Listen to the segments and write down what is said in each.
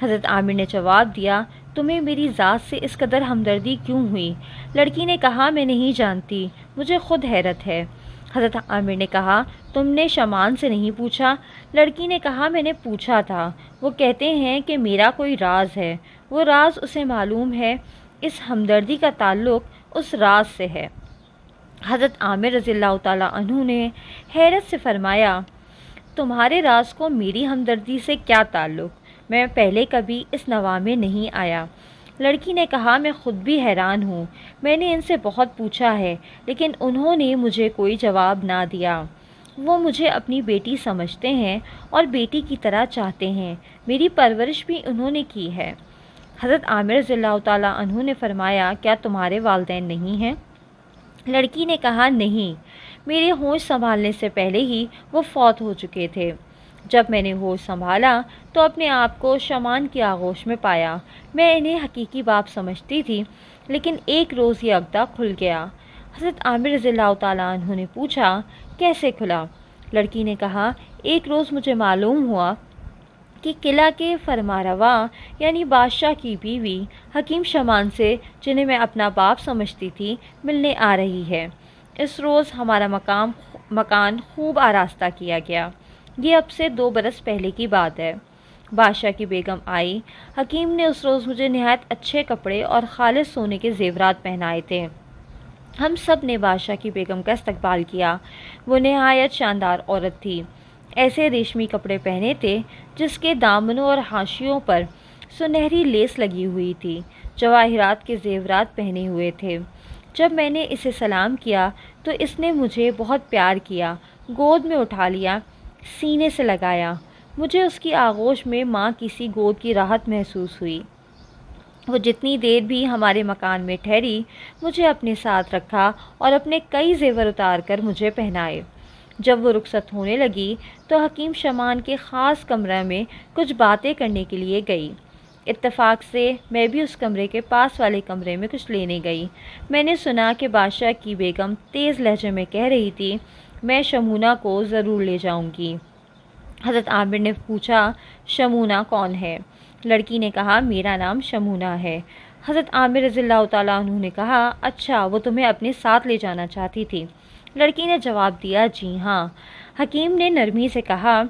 حضرت عامر نے جواب دیا، تمہیں میری ذات سے اس قدر ہمدردی کیوں ہوئی؟ لڑکی نے کہا، میں نہیں جانتی، مجھے خود حیرت ہے۔ حضرت عامر نے کہا، تم نے شمان سے نہیں پوچھا؟ لڑکی نے کہا، میں نے پوچھا تھا، وہ کہتے ہیں کہ میرا کوئی راز ہے، وہ راز اسے معلوم ہے، اس ہمدردی کا تعلق اس راز سے ہے۔ حضرت عامر رضی اللہ تعالیٰ عنہ نے حیرت سے فرمایا، تمہارے راز کو میری ہمدردی سے کیا تعلق؟ میں پہلے کبھی اس نوع میں نہیں آیا۔ لڑکی نے کہا، میں خود بھی حیران ہوں، میں نے ان سے بہت پوچھا ہے لیکن انہوں نے مجھے کوئی جواب نہ دیا۔ وہ مجھے اپنی بیٹی سمجھتے ہیں اور بیٹی کی طرح چاہتے ہیں، میری پرورش بھی انہوں نے کی ہے۔ حضرت عامر رضی اللہ تعالیٰ عنہ نے فرمایا، کیا تمہارے والدین نہیں ہیں؟ لڑکی نے کہا، نہیں، میرے ہوش سنبھالنے سے پہلے ہی وہ فوت ہو چکے تھے۔ جب میں نے ہوش سنبھالا تو اپنے آپ کو شمان کی آغوش میں پایا۔ میں انہیں حقیقی باپ سمجھتی تھی، لیکن ایک روز یہ عقدہ کھل گیا۔ حضرت عامر رضی اللہ تعالیٰ عنہ نے پوچھا، کیسے کھلا؟ لڑکی نے کہا، ایک روز مجھے معلوم ہوا کہ قلعہ کے فرمانروا یعنی بادشاہ کی بیوی حکیم شمان سے، جنہیں میں اپنا باپ سمجھتی تھی، ملنے آ رہی ہے۔ اس روز ہمارا مکان خوب آراستہ کیا گیا۔ یہ اب سے 2 برس پہلے کی بات ہے۔ بادشاہ کی بیگم آئی۔ حکیم نے اس روز مجھے نہایت اچھے کپڑے اور خالص سونے کے زیورات پہنائے تھے۔ ہم سب نے بادشاہ کی بیگم کا استقبال کیا۔ وہ نہایت شاندار عورت تھی۔ ایسے ریشمی کپڑے پہنے تھے جس کے دامنوں اور حاشیوں پر سنہری لیس لگی ہوئی تھی، جواہرات کے زیورات پہنے ہوئے تھے۔ جب میں نے اسے سلام کیا تو اس نے مجھے بہت پیار کیا، گود میں اٹھا لیا، سینے سے لگایا۔ مجھے اس کی آغوش میں ماں کی سی گود کی راحت محسوس ہوئی۔ وہ جتنی دیر بھی ہمارے مکان میں ٹھہری، مجھے اپنے ساتھ رکھا اور اپنے کئی زیور اتار کر مجھے پہنائے۔ جب وہ رخصت ہونے لگی تو حکیم شمان کے خاص کمرے میں کچھ باتیں کرنے کے لیے گئی۔ اتفاق سے میں بھی اس کمرے کے پاس والے کمرے میں کچھ لینے گئی۔ میں نے سنا کہ بادشاہ کی بیگم تیز لہجے میں کہہ رہی تھی، میں شمونہ کو ضرور لے جاؤں گی۔ حضرت عامر نے پوچھا، شمونہ کون ہے؟ لڑکی نے کہا، میرا نام شمونہ ہے۔ حضرت عامر رضی اللہ تعالیٰ عنہ نے کہا، اچھا، وہ تمہیں اپنے ساتھ لے جانا چاہتی تھی؟ لڑکی نے جواب دیا، جی ہاں۔ حکیم نے نرمی سے کہا،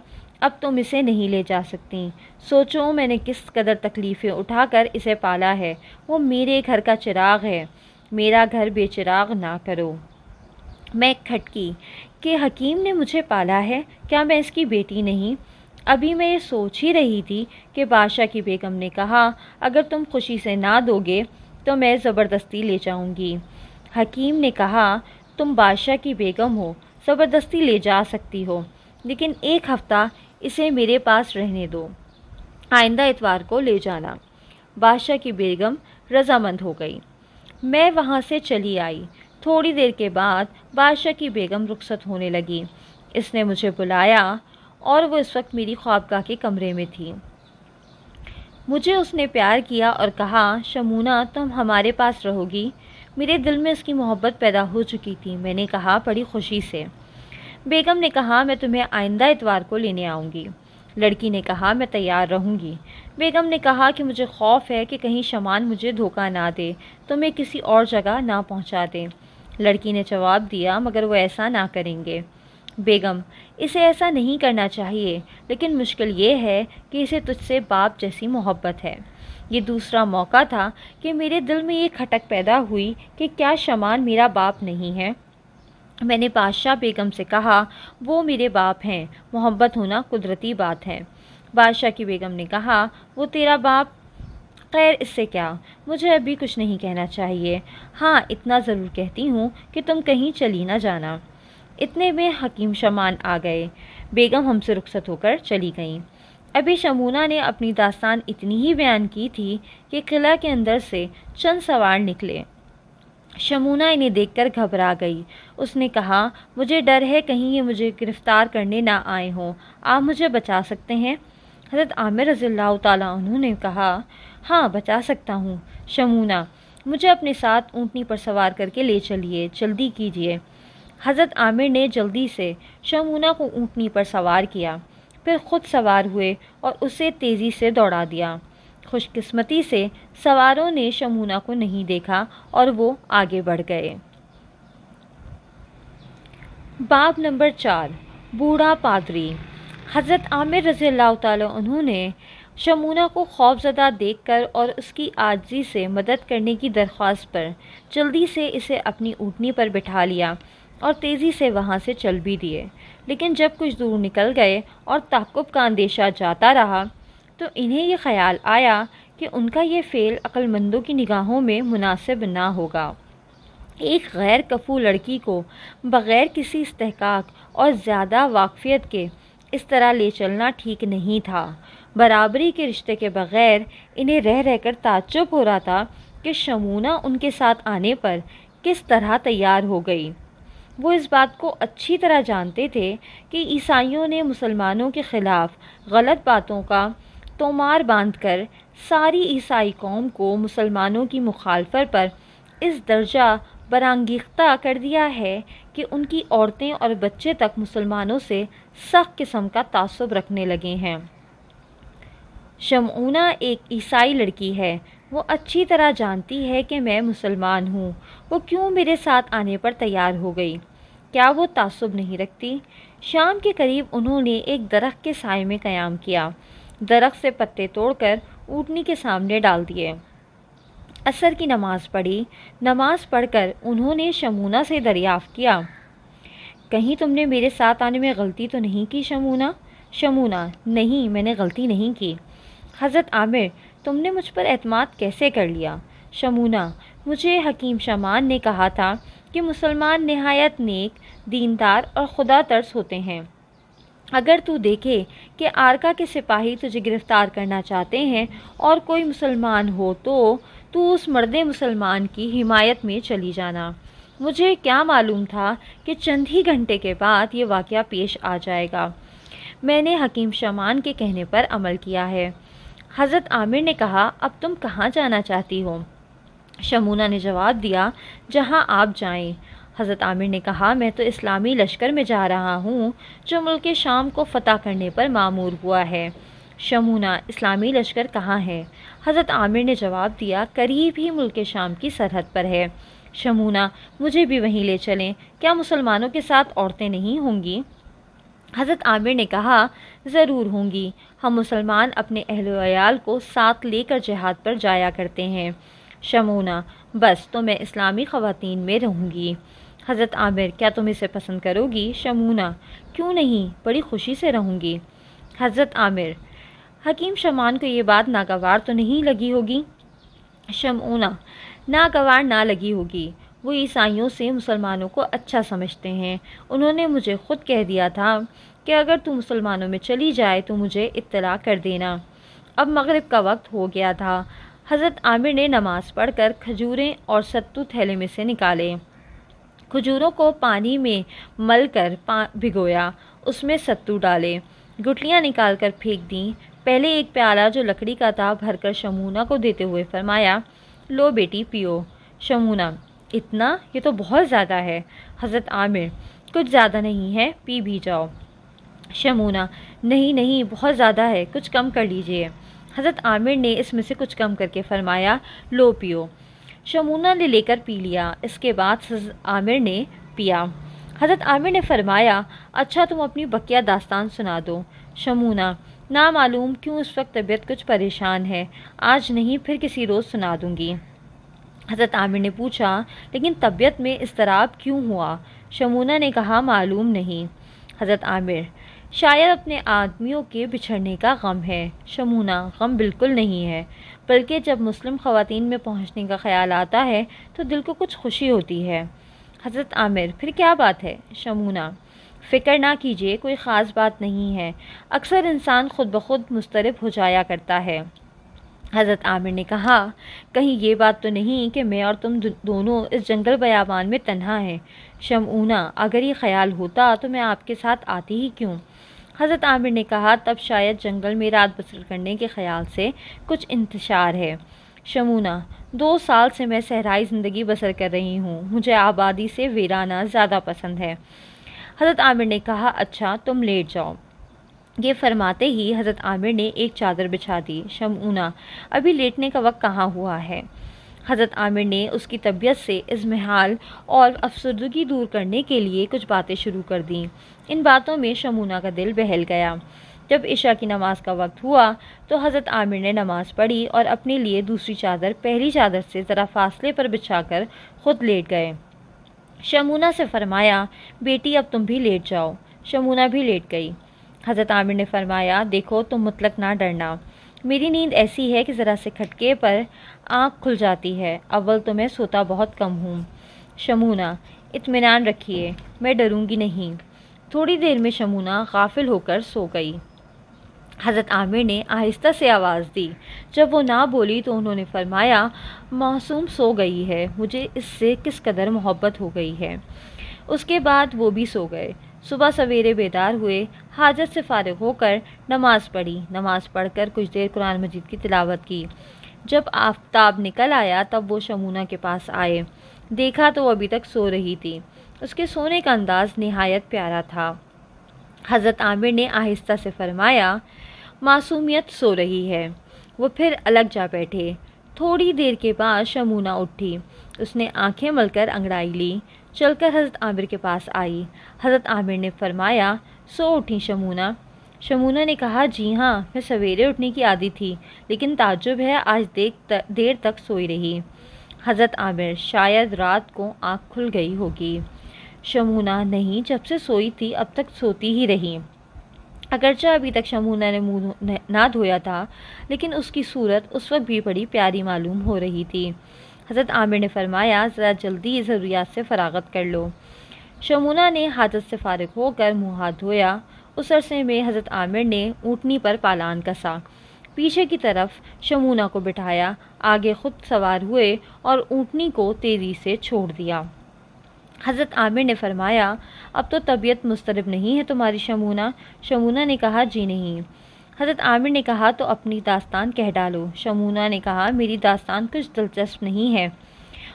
اب تم اسے نہیں لے جا سکتی۔ سوچو میں نے کس قدر تکلیفیں اٹھا کر اسے پالا ہے، وہ میرے گھر کا چراغ ہے، میرا گھر بے چراغ نہ کرو۔ میں کھٹکی کہ حکیم نے مجھے پالا ہے، کیا میں اس کی بیٹی نہیں؟ ابھی میں یہ سوچ ہی رہی تھی کہ بادشاہ کی بیگم نے کہا، اگر تم خوشی سے نہ دو گے تو میں زبردستی لے جاؤں گی۔ حکیم نے کہا، تم بادشاہ کی بیگم ہو، زبردستی لے جا سکتی ہو، لیکن 1 ہفتہ اسے میرے پاس رہنے دو، آئندہ اتوار کو لے جانا۔ بادشاہ کی بیگم رضامند ہو گئی۔ میں وہاں سے چلی آئی۔ تھوڑی دیر کے بعد بادشاہ کی بیگم رخصت ہونے لگی۔ اس نے مجھے بلایا اور وہ اس وقت میری خوابگاہ کے کمرے میں تھی۔ مجھے اس نے پیار کیا اور کہا، شمونہ تم ہمارے پاس رہو گی؟ میرے دل میں اس کی محبت پیدا ہو چکی تھی۔ میں نے کہا، بڑی خوشی سے۔ بیگم نے کہا، میں تمہیں آئندہ اتوار کو لینے آؤں گی۔ لڑکی نے کہا، میں تیار رہوں گی۔ بیگم نے کہا کہ مجھے خوف ہے کہ کہیں شمان مجھے دھوکہ نہ دے، تمہیں کسی اور جگہ نہ پہنچا دے۔ لڑکی نے جواب دیا، مگر وہ ایسا نہ کریں گے۔ بیگم، اسے ایسا نہیں کرنا چاہیے، لیکن مشکل یہ ہے کہ اسے تجھ سے باپ جیسی محبت ہے۔ یہ دوسرا موقع تھا کہ میرے دل میں یہ کھٹک پیدا ہوئی کہ کیا شمان میرا باپ نہیں ہے۔ میں نے بادشاہ بیگم سے کہا، وہ میرے باپ ہیں، محبت ہونا قدرتی بات ہے۔ بادشاہ کی بیگم نے کہا، وہ تیرا باپ؟ خیر، اس سے کیا، مجھے ابھی کچھ نہیں کہنا چاہیے۔ ہاں، اتنا ضرور کہتی ہوں کہ تم کہیں چلی نہ جانا۔ اتنے میں حکیم شمان آ گئے۔ بیگم ہم سے رخصت ہو کر چلی گئیں۔ ابھی شمونہ نے اپنی داستان اتنی ہی بیان کی تھی کہ قلعہ کے اندر سے چند سوار نکلے۔ شمونہ انہیں دیکھ کر گھبرا گئی۔ اس نے کہا، مجھے ڈر ہے کہیں یہ مجھے گرفتار کرنے نہ آئے ہوں، آپ مجھے بچا سکتے ہیں؟ حضرت عامر رضی اللہ تعالیٰ عنہ نے کہا، ہاں بچا سکتا ہوں۔ شمونہ، مجھے اپنے ساتھ اونٹنی پر سوار کر کے لے چلیے، جلدی کیجیے۔ حضرت عامر نے جلدی سے شمونہ کو اونٹنی پر سوار کیا، پھر خود سوار ہوئے اور اسے تیزی سے دوڑا دیا۔ خوش قسمتی سے سواروں نے شمونہ کو نہیں دیکھا اور وہ آگے بڑھ گئے۔ باب نمبر 4، بوڑھا پادری۔ حضرت عامر رضی اللہ تعالیٰ عنہ نے شمونہ کو خوف زدہ دیکھ کر اور اس کی عاجزی سے مدد کرنے کی درخواست پر جلدی سے اسے اپنی اونٹنی پر بٹھا لیا اور تیزی سے وہاں سے چل بھی دیے، لیکن جب کچھ دور نکل گئے اور تعقب کا اندیشہ جاتا رہا تو انہیں یہ خیال آیا کہ ان کا یہ فعل عقل مندوں کی نگاہوں میں مناسب نہ ہوگا۔ ایک غیر کفو لڑکی کو بغیر کسی استحقاق اور زیادہ واقفیت کے اس طرح لے چلنا ٹھیک نہیں تھا۔ برابری کے رشتے کے بغیر انہیں رہ رہ کر تعجب ہو رہا تھا کہ شمونہ ان کے ساتھ آنے پر کس طرح تیار ہو گئی۔ وہ اس بات کو اچھی طرح جانتے تھے کہ عیسائیوں نے مسلمانوں کے خلاف غلط باتوں کا تومار باندھ کر ساری عیسائی قوم کو مسلمانوں کی مخالفت پر اس درجہ برانگیختہ کر دیا ہے کہ ان کی عورتیں اور بچے تک مسلمانوں سے سخت قسم کا تعصب رکھنے لگے ہیں۔ شمعونہ ایک عیسائی لڑکی ہے، وہ اچھی طرح جانتی ہے کہ میں مسلمان ہوں، وہ کیوں میرے ساتھ آنے پر تیار ہو گئی؟ کیا وہ تعصب نہیں رکھتی؟ شام کے قریب انہوں نے ایک درخت کے سائے میں قیام کیا، درخت سے پتے توڑ کر اونٹنی کے سامنے ڈال دیے، عصر کی نماز پڑھی۔ نماز پڑھ کر انہوں نے شمونہ سے دریافت کیا، کہیں تم نے میرے ساتھ آنے میں غلطی تو نہیں کی شمونہ؟ شمونہ: نہیں، میں نے غلطی نہیں کی۔ حضرت عامر: تم نے مجھ پر اعتماد کیسے کر لیا؟ شمونہ: مجھے حکیم شمان نے کہا تھا کہ مسلمان نہایت نیک، دیندار اور خدا ترس ہوتے ہیں۔ اگر تو دیکھے کہ آرکا کے سپاہی تجھے گرفتار کرنا چاہتے ہیں اور کوئی مسلمان ہو تو اس مرد مسلمان کی حمایت میں چلی جانا۔ مجھے کیا معلوم تھا کہ چند ہی گھنٹے کے بعد یہ واقعہ پیش آ جائے گا۔ میں نے حکیم شمان کے کہنے پر عمل کیا ہے۔ حضرت عامر نے کہا، اب تم کہاں جانا چاہتی ہو؟ شمونہ نے جواب دیا، جہاں آپ جائیں۔ حضرت عامر نے کہا، میں تو اسلامی لشکر میں جا رہا ہوں جو ملک شام کو فتح کرنے پر مامور ہوا ہے۔ شمونہ: اسلامی لشکر کہاں ہے؟ حضرت عامر نے جواب دیا، قریب ہی ملک شام کی سرحد پر ہے۔ شمونہ: مجھے بھی وہیں لے چلیں، کیا مسلمانوں کے ساتھ عورتیں نہیں ہوں گی؟ حضرت عامر نے کہا، ضرور ہوں گی، ہم مسلمان اپنے اہل و عیال کو ساتھ لے کر جہاد پر جایا کرتے ہیں۔ شمونہ: بس تو میں اسلامی خواتین میں رہوں گی۔ حضرت عامر: کیا تم اسے پسند کرو گی؟ شمونہ: کیوں نہیں، بڑی خوشی سے رہوں گی۔ حضرت عامر: حکیم شمان کو یہ بات ناگوار تو نہیں لگی ہوگی؟ شمعونہ: ناگوار نہ لگی ہوگی، وہ عیسائیوں سے مسلمانوں کو اچھا سمجھتے ہیں۔ انہوں نے مجھے خود کہہ دیا تھا کہ اگر تو مسلمانوں میں چلی جائے تو مجھے اطلاع کر دینا۔ اب مغرب کا وقت ہو گیا تھا۔ حضرت عامر نے نماز پڑھ کر کھجوریں اور ستو تھیلے میں سے نکالے، کھجوروں کو پانی میں مل کر بھگویا، اس میں ستو ڈالے، گٹلیاں نکال کر پھینک دیں۔ پہلے ایک پیالہ جو لکڑی کا تھا بھر کر شمونہ کو دیتے ہوئے فرمایا، لو بیٹی پیو۔ شمونہ: اتنا؟ یہ تو بہت زیادہ ہے۔ حضرت عامر: کچھ زیادہ نہیں ہے، پی بھی جاؤ۔ شمونہ: نہیں نہیں، بہت زیادہ ہے، کچھ کم کر لیجئے۔ حضرت عامر نے اس میں سے کچھ کم کر کے فرمایا، لو پیو۔ شمونہ نے لے کر پی لیا۔ اس کے بعد حضرت عامر نے پیا۔ حضرت عامر نے فرمایا، اچھا تم اپنی بقیہ داستان سنا دو۔ شمونہ: نامعلوم کیوں اس وقت طبیعت کچھ پریشان ہے، آج نہیں پھر کسی روز سنا دوں گی۔ حضرت عامر نے پوچھا، لیکن طبیعت میں اضطراب کیوں ہوا؟ شمونہ نے کہا، معلوم نہیں۔ حضرت عامر: شاید اپنے آدمیوں کے بچھڑنے کا غم ہے۔ شمونہ: غم بالکل نہیں ہے، بلکہ جب مسلم خواتین میں پہنچنے کا خیال آتا ہے تو دل کو کچھ خوشی ہوتی ہے۔ حضرت عامر: پھر کیا بات ہے؟ شمونہ: فکر نہ کیجیے، کوئی خاص بات نہیں ہے، اکثر انسان خود بخود مضطرب ہو جایا کرتا ہے۔ حضرت عامر نے کہا، کہیں یہ بات تو نہیں کہ میں اور تم دونوں اس جنگل بیابان میں تنہا ہیں؟ شمعونہ: اگر یہ خیال ہوتا تو میں آپ کے ساتھ آتی ہی کیوں؟ حضرت عامر نے کہا، تب شاید جنگل میں رات بسر کرنے کے خیال سے کچھ انتشار ہے۔ شمونہ: 2 سال سے میں صحرائی زندگی بسر کر رہی ہوں، مجھے آبادی سے ویرانہ زیادہ پسند ہے۔ حضرت عامر نے کہا، اچھا تم لیٹ جاؤ۔ یہ فرماتے ہی حضرت عامر نے ایک چادر بچھا دی۔ شمعونہ، ابھی لیٹنے کا وقت کہاں ہوا ہے؟ حضرت عامر نے اس کی طبیعت سے اضمحلال اور افسردگی دور کرنے کے لیے کچھ باتیں شروع کر دیں۔ ان باتوں میں شمعونہ کا دل بہل گیا۔ جب عشاء کی نماز کا وقت ہوا تو حضرت عامر نے نماز پڑھی اور اپنے لیے دوسری چادر پہلی چادر سے ذرا فاصلے پر بچھا کر خود لیٹ گئے۔ شمعونہ سے فرمایا، بیٹی اب تم بھی لیٹ جاؤ۔ شمعونہ بھی لیٹ گئی۔ حضرت عامر نے فرمایا، دیکھو تم مطلق نہ ڈرنا، میری نیند ایسی ہے کہ ذرا سے کھٹکے پر آنکھ کھل جاتی ہے، اول تو میں سوتا بہت کم ہوں۔ شمعونہ، اطمینان رکھیے، میں ڈروں گی نہیں۔ تھوڑی دیر میں شمعونہ غافل ہو کر سو گئی۔ حضرت عامر نے آہستہ سے آواز دی۔ جب وہ نہ بولی تو انہوں نے فرمایا، معصوم سو گئی ہے، مجھے اس سے کس قدر محبت ہو گئی ہے۔ اس کے بعد وہ بھی سو گئے۔ صبح سویرے بیدار ہوئے، حاجت سے فارغ ہو کر نماز پڑھی۔ نماز پڑھ کر کچھ دیر قرآن مجید کی تلاوت کی۔ جب آفتاب نکل آیا تب وہ شمعونہ کے پاس آئے۔ دیکھا تو وہ ابھی تک سو رہی تھی۔ اس کے سونے کا انداز نہایت پیارا تھا۔ حضرت عامر نے آہستہ سے فرمایا، معصومیت سو رہی ہے۔ وہ پھر الگ جا بیٹھے۔ تھوڑی دیر کے بعد شمعونہ اٹھی۔ اس نے آنکھیں مل کر انگڑائی لی، چل کر حضرت عامر کے پاس آئی۔ حضرت عامر نے فرمایا، سو اٹھی شمعونہ؟ شمعونہ نے کہا، جی ہاں، میں سویرے اٹھنے کی عادی تھی، لیکن تعجب ہے آج دیر تک سوئی رہی۔ حضرت عامر، شاید رات کو آنکھ کھل گئی ہوگی۔ شمعونہ، نہیں، جب سے سوئی تھی اب تک سوتی ہی رہی۔ اگرچہ ابھی تک شمعونہ نے منہ نہ دھویا تھا، لیکن اس کی صورت اس وقت بھی بڑی پیاری معلوم ہو رہی تھی۔ حضرت عامر نے فرمایا، ذرا جلدی ضروریات سے فراغت کر لو۔ شمعونہ نے حاجت سے فارغ ہو کر منہ ہاتھ دھویا۔ اس عرصے میں حضرت عامر نے اونٹنی پر پالان کسا، پیچھے کی طرف شمعونہ کو بٹھایا، آگے خود سوار ہوئے اور اونٹنی کو تیزی سے چھوڑ دیا۔ حضرت عامر نے فرمایا، اب تو طبیعت مضطرب نہیں ہے تمہاری شمعونہ؟ شمعونہ نے کہا، جی نہیں۔ حضرت عامر نے کہا، تو اپنی داستان کہہ ڈالو۔ شمعونہ نے کہا، میری داستان کچھ دلچسپ نہیں ہے،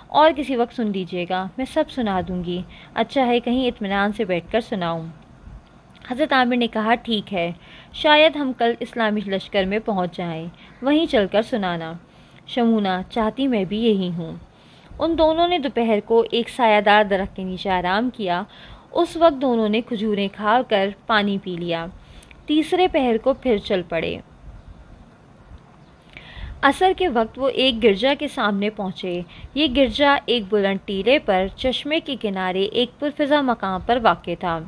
اور کسی وقت سن لیجیے گا، میں سب سنا دوں گی، اچھا ہے کہیں اطمینان سے بیٹھ کر سناؤں۔ حضرت عامر نے کہا، ٹھیک ہے، شاید ہم کل اسلامی لشکر میں پہنچ جائیں، وہیں چل کر سنانا۔ شمعونہ، چاہتی میں بھی یہی ہوں۔ ان دونوں نے دوپہر کو ایک سایہ دار درخت کے نیچے آرام کیا۔ اس وقت دونوں نے کھجوریں کھا کر پانی پی لیا۔ تیسرے پہر کو پھر چل پڑے۔ عصر کے وقت وہ ایک گرجا کے سامنے پہنچے۔ یہ گرجا ایک بلند ٹیلے پر چشمے کے کنارے ایک پرفضا مقام پر واقع تھا۔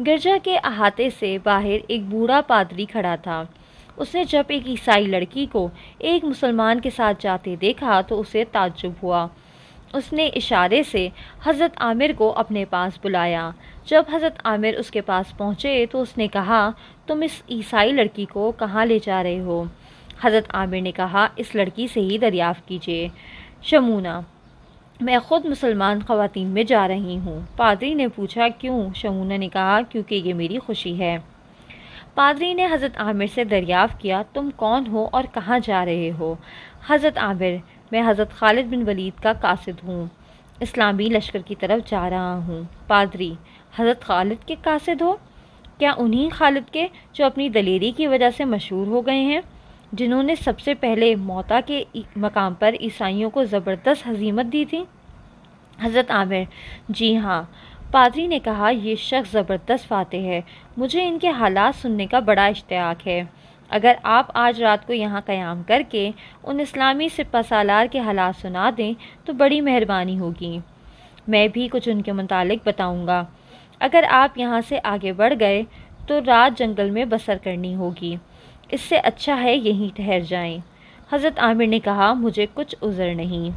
گرجا کے احاطے سے باہر ایک بوڑھا پادری کھڑا تھا۔ اس نے جب ایک عیسائی لڑکی کو ایک مسلمان کے ساتھ جاتے دیکھا تو اسے تعجب ہوا۔ اس نے اشارے سے حضرت عامر کو اپنے پاس بلایا۔ جب حضرت عامر اس کے پاس پہنچے تو اس نے کہا، تم اس عیسائی لڑکی کو کہاں لے جا رہے ہو؟ حضرت عامر نے کہا، اس لڑکی سے ہی دریافت کیجیے۔ شمعونہ، میں خود مسلمان خواتین میں جا رہی ہوں۔ پادری نے پوچھا، کیوں؟ شمعونہ نے کہا، کیونکہ یہ میری خوشی ہے۔ پادری نے حضرت عامر سے دریافت کیا، تم کون ہو اور کہاں جا رہے ہو؟ حضرت عامر، میں حضرت خالد بن ولید کا قاصد ہوں، اسلامی لشکر کی طرف جا رہا ہوں۔ پادری، حضرت خالد کے قاصد ہو؟ کیا انہی خالد کے جو اپنی دلیری کی وجہ سے مشہور ہو گئے ہیں، جنہوں نے سب سے پہلے موتا کے مقام پر عیسائیوں کو زبردست ہزیمت دی تھی؟ حضرت عامر، جی ہاں۔ پادری نے کہا، یہ شخص زبردست فاتح ہے، مجھے ان کے حالات سننے کا بڑا اشتیاق ہے۔ اگر آپ آج رات کو یہاں قیام کر کے ان اسلامی سپہ سالار کے حالات سنا دیں تو بڑی مہربانی ہوگی۔ میں بھی کچھ ان کے متعلق بتاؤں گا۔ اگر آپ یہاں سے آگے بڑھ گئے تو رات جنگل میں بسر کرنی ہوگی، اس سے اچھا ہے یہیں ٹھہر جائیں۔ حضرت عامر نے کہا، مجھے کچھ عذر نہیں۔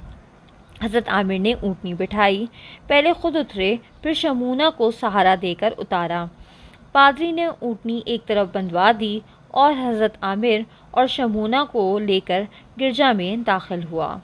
حضرت عامر نے اونٹنی بٹھائی، پہلے خود اترے، پھر شمعونہ کو سہارا دے کر اتارا۔ پادری نے اونٹنی ایک طرف بندھوا دی اور حضرت عامر اور شمعونہ کو لے کر گرجا میں داخل ہوا۔